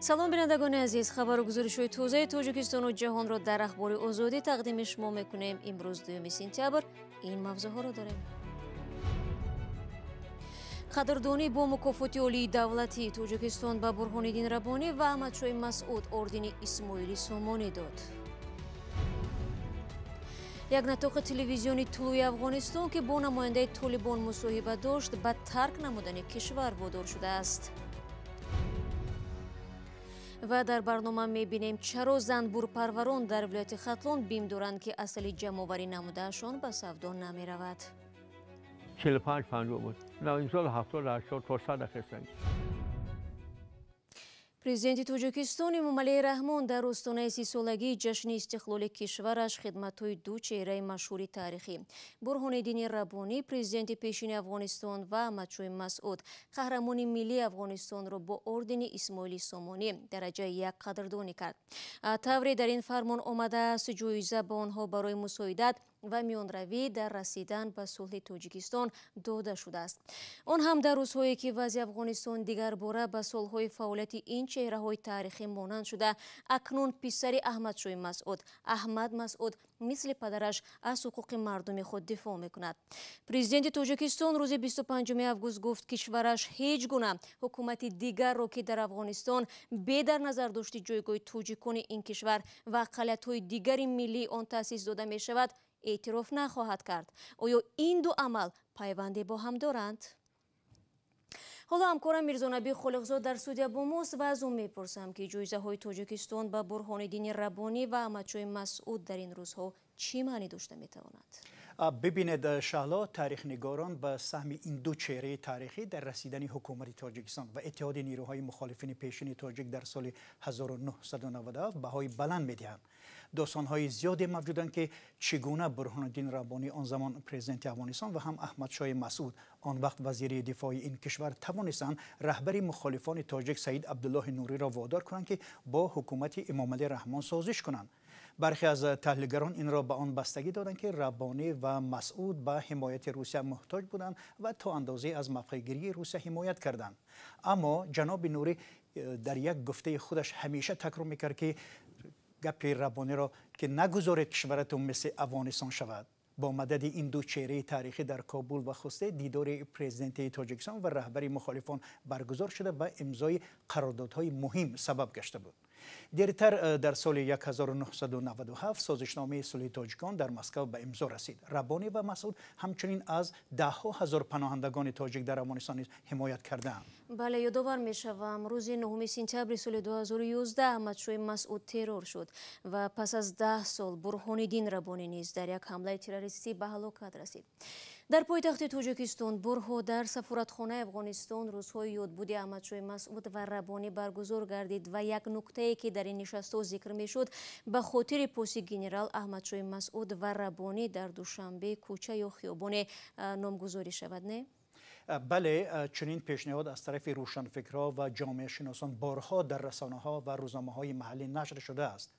салом бинандагони азиз, хабару гузоришҳои тозаи Тоҷикистону ҷаҳонро дар ахбори озодӣ тақдими шумо мекунем. Имрӯз 2 сентябр ин мавзӯъҳоро дорем. қадрдонӣ бо мукофоти олии давлатӣ. Тоҷикистон ба Бурҳониддин Раббонӣ ва Аҳмадшоҳи Масъуд ордени Исмоили Сомонӣ дод. як натоқи телевизиони тулӯи Афғонистон ки бо намояндаи Толибон мусоҳиба дошт, ба тарк намудани кишвар водор шудааст. ва дар барнома мебинем чаро занбурпарварон дар вилояти Хатлон бим доранд ки асали ҷамъоварӣ намудаашон ба савдо намеравад. 45-50 بود. نه این سال 70-80 تا 100 خستگی. президенти Тоҷикистон Эмомалии Раҳмон дар остонаи 30-солагии ҷашни истиқлоли кишвараш хидматҳои ду чеҳраи машҳури таърихӣ Бурҳониддини Раббонӣ, президенти пешини Афғонистон ва Аҳмадшоҳи Масъуд, қаҳрамони миллии Афғонистонро бо ордени Исмоили Сомонӣ дараҷаи 1 қадрдонӣ кард. тавре дар ин фармон омадааст ҷоиза ба онҳо барои мусоидат ва миёнравӣ дар расидан ба сулҳи Тоҷикистон дода шудааст. Он ҳам дар рӯзҳое ки вазъи Афғонистон дигарбора ба солҳои фаъолияти ин чеҳраҳои таърихӣ монанд шуда, акнун писари Аҳмадшоҳи Масъуд, Аҳмад Масъуд, мисли падараш аз ҳуқуқи мардуми худ дифоъ мекунад. Президенти Тоҷикистон рӯзи 25 август гуфт кишвараш ҳеҷ гуна ҳукумати дигарро ки дар Афғонистон бе дар назар дошти ҷойгоҳи тоҷикони ин кишвар ва ақалиятҳои дигари миллии он таъсис дода мешавад, эътироф нахоҳад кард. оё ин ду амал пайванде бо ҳам доранд? ҳоло ҳамкорам Мирзонабӣ Холиқзод дар студия бо мост ва аз ӯ мепурсам ки ҷоизаҳои Тоҷикистон ба Бурҳониддини Раббонӣ ва Аҳмадшоҳи Масъуд дар ин рӯзҳо чӣ маънӣ дошта метавонад? ببینید شهلا، تاریخ‌نگاران به سهم این دو چهره تاریخی در رسیدن حکومت تاجیکستان و اتحاد نیروهای مخالفین پیشین تاجیک در سال 1997 بهای بلند می‌دهند. داستان‌های زیادی موجودند که چگونه برهانالدین ربانی آن زمان پرزیدنت افغانستان و هم احمدشاه مسعود آن وقت وزیر دفاع این کشور توانستند رهبر مخالفان تاجیک سید عبدالله نوری را وادار کنند که با حکومت امامعلی رحمان سازش کنند. برخی از تحلیلگران این را به آن بستگی دادند که ربانی و مسعود به حمایت روسیه محتاج بودند و تا اندازه از موقع‌گیری روسیه حمایت کردند. اما جناب نوری در یک گفته خودش همیشه تکرار میکرد که گپ ربانی را که نگذارید کشورتون مثل افغانستان شود. با مدد این دو چهره تاریخی در کابل و خوسته دیدار پرزیدنت تاجیکستان و رهبر مخالفان برگزار شده و امضای قراردادهای مهم سبب گشته بود. دیرتر در سال 1997 سازشنامه صلح تاجیکان در مسکو به امضا رسید. ربانی و مسعود همچنین از ده‌ها هزار پناهندگان تاجیک در افغانستان حمایت کردند. بله، یادآور می‌شوم روز 9 سپتامبر سال 2011 احمدشاه مسعود ترور شد و پس از 10 سال برهانالدین ربانی نیز در یک حمله تروریستی به هلاکت رسید. در پایتخت توجیکستان برها در سفارتخانه افغانستان روزهای یادبودی احمدشاه مسعود و ربانی برگزار گردید و یک نکته که در این نشست ذکر میشد به خاطر پوسی گنرال احمدشاه مسعود و ربانی در دوشنبه کوچه یا خیابان نامگذاری شود، نه؟ بله، چنین پیشنهاد از طرف روشنفکرها و جامعه شناسان بارها در رسانه‌ها و روزنامه‌های محلی نشر شده است.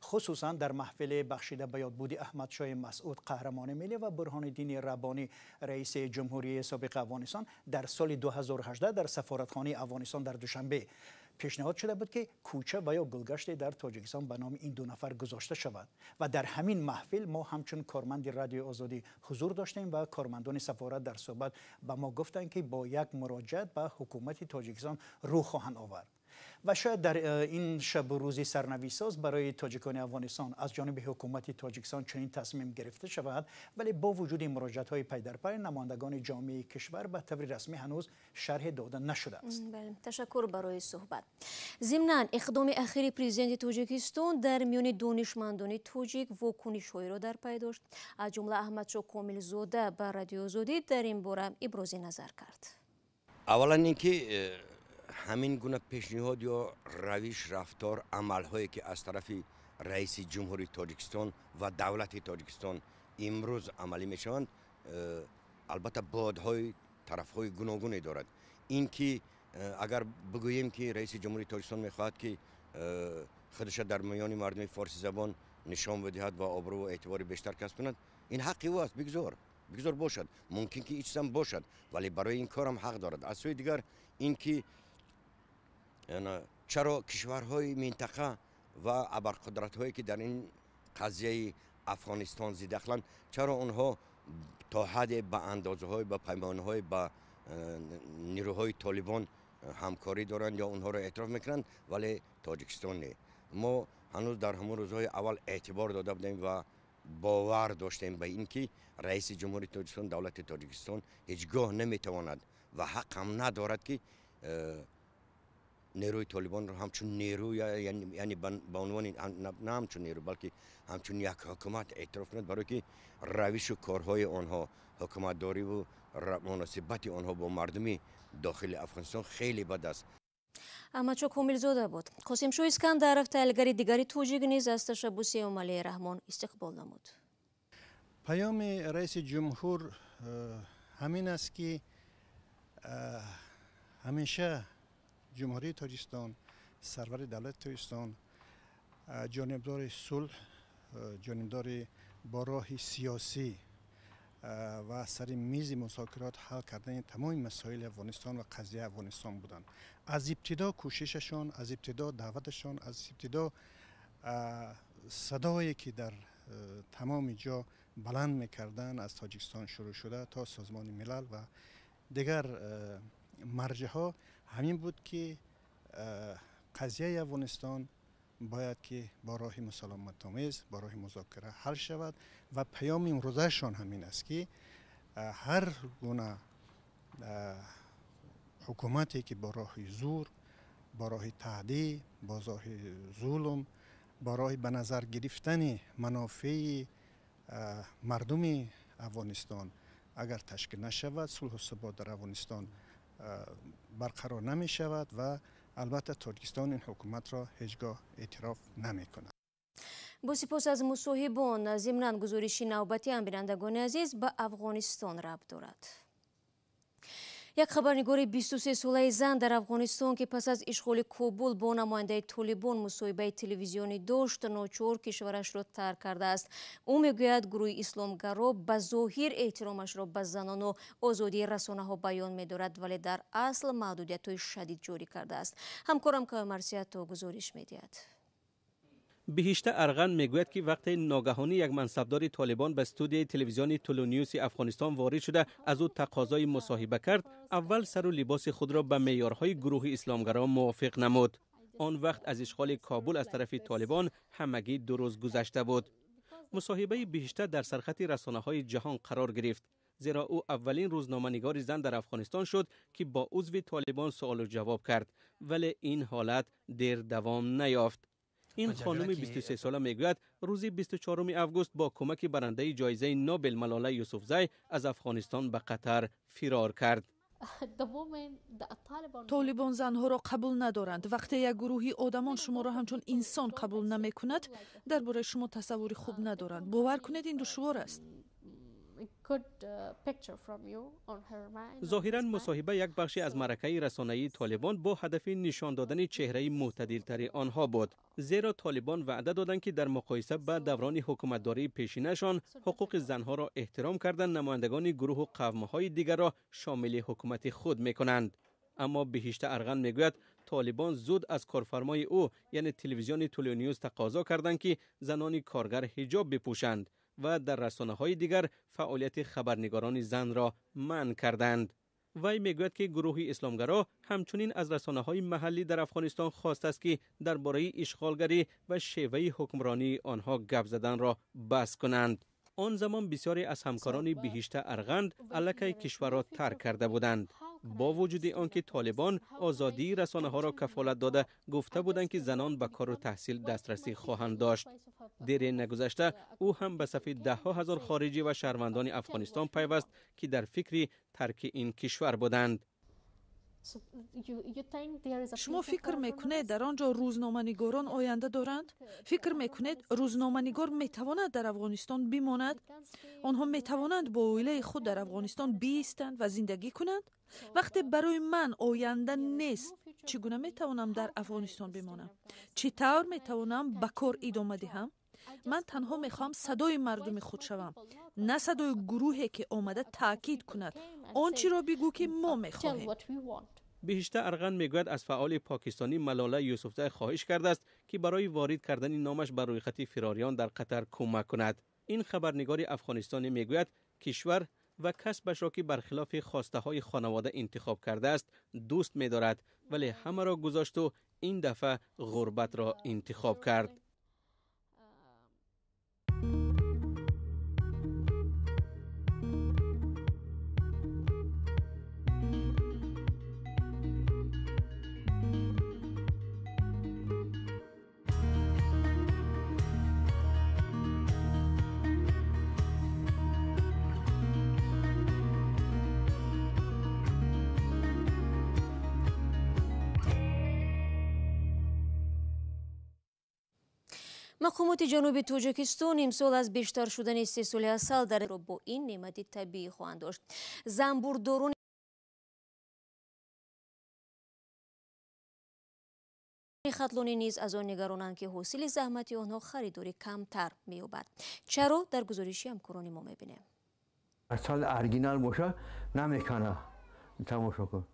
خصوصا در محفل بخشیده به یادبود احمدشاه مسعود قهرمان ملی و برهانالدین ربانی رئیس جمهوری سابق افغانستان در سال 2018 در سفارتخانه افغانستان در دوشنبه پیشنهاد شده بود که کوچه و یا گلگشت در تاجیکستان به نام این دو نفر گذاشته شود و در همین محفل ما همچون کارمند رادیو آزادی حضور داشتیم و کارمندان سفارت در صحبت به ما گفتند که با یک مراجعت به حکومت تاجیکستان رو خواهند آورد. و شاید در این شب و روزی سرنوشت‌ساز برای تاجیکان افغانستان از جانب حکومت تاجیکستان چنین تصمیم گرفته شود، ولی با وجود مراجعت‌های پی در پی نمایندگان جامعه کشور به طور رسمی هنوز شرح داده نشده است. بله، تشکر برای صحبت. ضمناً اقدام اخیر پرزیدنت تاجیکستان در میان دانشمندان تاجیک واکنش‌هایی را در پی داشت. از جمله احمدشاه کاملزاده به رادیو آزادی در این باره ابراز نظر کرد. اولا اینکه همین گونه پیشنهاد یا روش رفتار عملهایی که از طرف رئیس جمهوری تاجیکستان و دولت تاجیکستان امروز عملی میشوند، البته بادهای طرفهای گوناگونی دارد. این که اگر بگوییم که رئیس جمهوری تاجیکستان میخواهد که خودش در میان مردم فارسی زبان نشان بدهد و آبرو و اعتبار بیشتر کسب کند، این حقی او است. بگذار باشد، ممکن که هیچ هم باشد، ولی برای این کار هم حق دارد. از سوی دیگر این که چرا کشورهای منطقه و ابرقدرت‌هایی که در این قضیه افغانستان زیدخلند چرا اونها تا حد به اندازه‌های به پیمانه‌های با نیروهای طالبان همکاری دارند یا اونها را اعتراف میکنند، ولی تاجیکستان نه. ما هنوز در همون روزهای اول اعتبار داده بودیم و باور داشتیم به اینکه رئیس جمهوری تاجیکستان، دولت تاجیکستان هیچگاه نمیتواند و حق هم ندارد که نیروی طالبان را همچون نیرو یعنی به عنوان نه همچون نیرو بلکه همچون یک حکومت اعتراف کند، برای که روش و کارهای آنها، حکومتداری و مناسبت آنها با مردمی داخل افغانستان خیلی بد است. احمدشاه کومیلزاده بود. قاسمشاه اسکندرов تحلیلگر دیگری توجیگ نیز از تشبوس ملی رحمان استقبال نمود. پیام رئیس جمهور همین است که همیشه جمهوری تاجیکستان، سرور دولت تاجیکستان جانبدار صلح، جانبدار با راه سیاسی و سر میز مذاکرات حل کردن تمام مسائل افغانستان و قضیه افغانستان بودند. از ابتدا کوشششان، از ابتدا دعوتشان، از ابتدا صدایی که در تمام جا بلند میکردن از تاجیکستان شروع شده تا سازمان ملل و دیگر مرجع ها همین بود که قضیه افغانستان باید که با راه مسالمت آمیز، با راه مذاکره حل شود و پیام امروزشان همین است که هر گونه حکومتی که با راه زور، با راه تعدی، با راه ظلم، با راه به نظر گرفتن منافع مردم افغانستان اگر تشکیل نشود، صلح و ثبات در افغانستان برقرار نمی شود و البته تاجیکستان این حکومت را هیچگاه اعتراف نمی کند. با سپاس از مصاحبان، ضمناً گزارش نوبتی هم بینندگان عزیز به افغانستان ربط دارد. یک خبرنگار 23 ساله زن در افغانستان که پس از اشغال کابل با نماینده طالبان مصاحبه تلویزیونی داشت، ناچار کشورش را ترک کرده است. او میگوید گروه اسلامگرا به ظاهر احترامش را به زنان و آزادی رسانه ها بیان می‌دارد، ولی در اصل محدودیت‌های شدید جاری کرده است. همکارم که مرسیت گزارش می‌دهد. بهشته ارغن میگوید که وقتی ناگهانی یک منصبدار طالبان به استودیوی تلویزیونی تولونیوس افغانستان وارد شده از او تقاضای مصاحبه کرد، اول سر و لباس خود را به معیارهای گروه اسلامگرا موافق نمود. آن وقت از اشغال کابل از طرف طالبان همگی 2 روز گذشته بود. مصاحبه بهشته در سرخط رسانه‌های جهان قرار گرفت، زیرا او اولین روزنامه‌نگار زن در افغانستان شد که با عضو طالبان سوال و جواب کرد، ولی این حالت دیر دوام نیافت. این خانم 23 ساله میگوید روز 24 آگوست با کمک برنده جایزه نوبل ملاله یوسفزی از افغانستان به قطر فرار کرد. طالبان زنها را قبول ندارند. وقتی یک گروهی آدمان شما را همچون انسان قبول نمی کند، درباره شما تصوری خوب ندارند. باور کنید این دشوار است. ظاهراً مصاحبه یک بخشی از معرکه رسانه‌ای طالبان با هدف نشان دادن چهره معتدل‌تر آنها بود، زیرا طالبان وعده دادند که در مقایسه با دوران حکومتداری پیشینشان حقوق زنها را احترام کردن، نمایندگان گروه و قوم‌های دیگر را شامل حکومت خود می‌کنند. اما بهشته ارغن میگوید طالبان زود از کارفرمای او یعنی تلویزیون تولونیوس تقاضا کردند که زنان کارگر حجاب بپوشند و در رسانه‌های دیگر فعالیت خبرنگاران زن را منع کردند. وی میگوید که گروه اسلامگرا همچنین از رسانه‌های محلی در افغانستان خواسته است که درباره اشغالگری و شیوه حکمرانی آنها گپ زدن را بس کنند. آن زمان بسیاری از همکاران بهشته ارغند الکی کشور را ترک کرده بودند. با وجود آنکه طالبان آزادی رسانه‌ها را کفالت داده گفته بودند که زنان به کار و تحصیل دسترسی خواهند داشت. دیر نگذشته او هم به صف 10,000 هزار خارجی و شهروندان افغانستان پیوست که در فکر ترک این کشور بودند. شما فکر میکنید در آنجا روزنامه‌نگاران آینده دارند؟ فکر میکنید روزنامه‌نگار میتواند در افغانستان بماند؟ آنها میتوانند با عائله خود در افغانستان بایستند و زندگی کنند؟ وقتی برای من آینده نیست، چگونه میتوانم در افغانستان بمانم؟ چطور میتوانم به کار ادامه دهم؟ من تنها میخوام صدای مردم خود شوم، نه صدای گروهی که آمده تاکید کند آنچه را بگو که ما میخواهیم. بهشته ارغن میگوید از فعال پاکستانی ملاله یوسفزای خواهش کرده است که برای وارد کردن نامش بر روی خط فراریان در قطر کمک کند. این خبرنگار افغانستانی میگوید کشور و کسبش را که برخلاف خواسته های خانواده انتخاب کرده است دوست می‌دارد، ولی همه را گذاشت و این دفعه غربت را انتخاب کرد. مقامات جنوبی تاجیکستان امسال از بیشتر شدن استحصال عسل در را با این نعمت طبیعی خواهند داشت. زنبورداران خطلانی نیز از آن نگرانند که حاصل زحمت آنها خریداری کمتر می‌یابد. چرا؟ در گزارشی همکاران ما می‌بینیم. عسل ارگینال باشه نمیکنه. تماشا کن.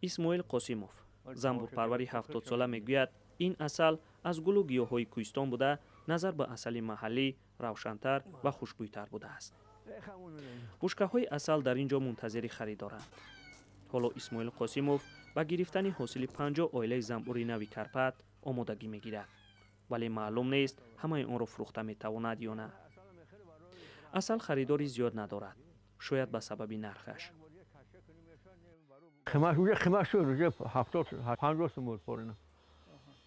اسماعیل قاسیموف زنبورپروری 70 ساله میگوید این عسل از گل و گیاهای کوهستان بوده نظر به عسل محلی روشن‌تر و خوشبوی‌تر بوده است. بشکه‌های عسل در اینجا منتظر خریدارند. حالا اسماعیل قاسیموف با گرفتن حاصل 50 آیله زنبوری نوی کرپت آمادگی میگیرد، ولی معلوم نیست همه آن را فروخته میتواند یا نه. عسل خریداری زیاد ندارد، شاید به سبب نرخش. قیمتش روزه 70-50 بود پرونه.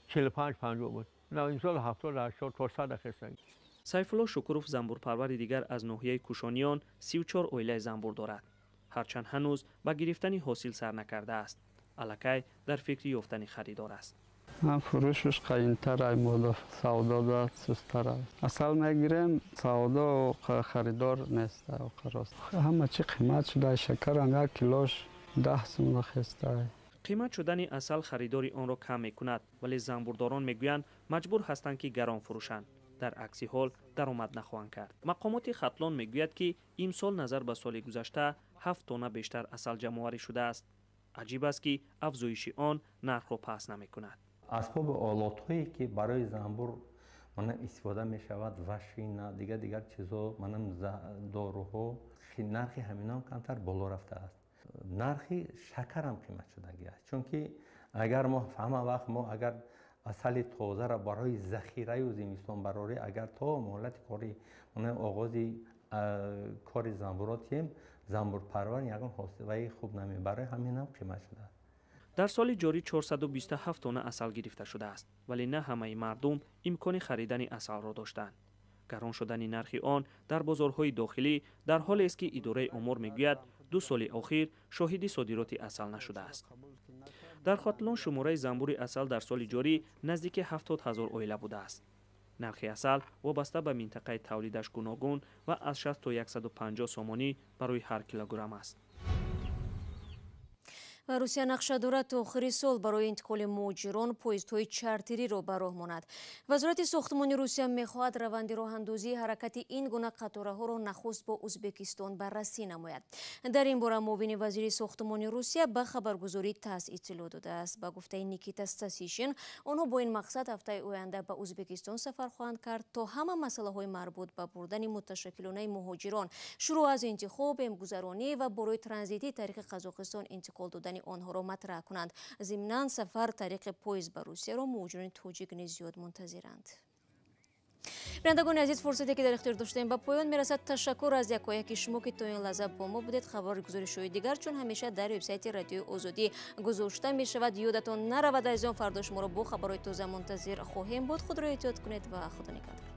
45-50 بود. نه این سال 70-80 تا 100 خستگی. سیف الله شکروف زنبورپرور دیگر از ناحیه کوشانیان 34 آیله زنبور دارد. هرچند هنوز با گرفتن حاصل سر نکرده است. الکی در فکر یافتن خریدار است. فروشش قیمت‌تر مورد سودا داد سست‌تر. اصل میگیریم سودا و خریدار نیست و قراست. همه چی قیمت شده، شکر هم 1 کیلوش 10 سوم خسته. قیمت شدن عسل خریداری آن را کم می‌کند، ولی زنبورداران میگویند مجبور هستند که گران فروشند. در عکس حال درآمد نخواهند کرد. مقامات خطلان میگوید که امسال نظر به سال گذشته 7 تن بیشتر عسل جمع‌آوری شده است. عجیب است که افزایش آن نرخ را پس نمی‌کند. اسباب آلات‌هایی که برای زنبور استفاده می‌شود و شینه دیگر چیزا داروها نرخ همینا کمتر بالا رفته است. نرخ شکر هم قیمت شدگی است، چون که اگر ما همه وقت اگر عسل تازه را برای ذخیره و زمستان براری اگر تا مهلت کاری آغاز کار زنبوراتیم زنبور پرور یگان حاصل خوب نمیبره، همین هم قیمت شده. در سال جاری 427 تن عسل گرفته شده است، ولی نه همه مردم امکان خریدن عسل را داشتند. گران شدن نرخ آن در بازارهای داخلی در حالی است که اداره امور میگوید 2 سال اخیر شاهد صادرات عسل نشده است. در خطلان شماره زنبور عسل در سال جاری نزدیک 70,000 آیله بوده است. نرخ عسل وابسته به منطقه تولیدش گوناگون و از 60 تا 150 سومانی برای هر کیلوگرم است. و روسیه نقشه دارد تا آخر سال برای انتقال مهاجران پویزدهای چارتری را به راه ماند. وزارت ساختمانی روسیه میخواهد روند راه اندازی حرکت این گونه قطارها را نخست با ازبکستان بررسی نماید. در این باره معاون وزیر ساختمانی روسیه به خبرگزاری تاس اطلاع داده است. به گفته نیکیتا ستاسیشین، آنها با این مقصد هفته آینده به ازبکستان سفر خواهند کرد تا همه مسئله های مربوط به بردن متشکلانه مهاجران، شروع از انتخاب، امگذرانی و برای ترانزیتی طریق قزاقستان انتقال دادن آنها را مطرح کنند. ضمناً سفر طریق پویز به روسیه را مهاجران تاجیک نیز زیاد منتظرند. بینندگان عزیز، فرصتی که در اختیار داشتیم به پایان میرسد. تشکر از یکایک شما که تا این لحظه با ما بودید. خبرگزاری‌های دیگر چون همیشه در وبسایت رادیو آزادی گذاشته می شود. یادتان نرود عزیزان، فردا شما را با خبرهای تازه منتظر خواهیم بود. خود را احتیاط کنید و خدا نگهدار.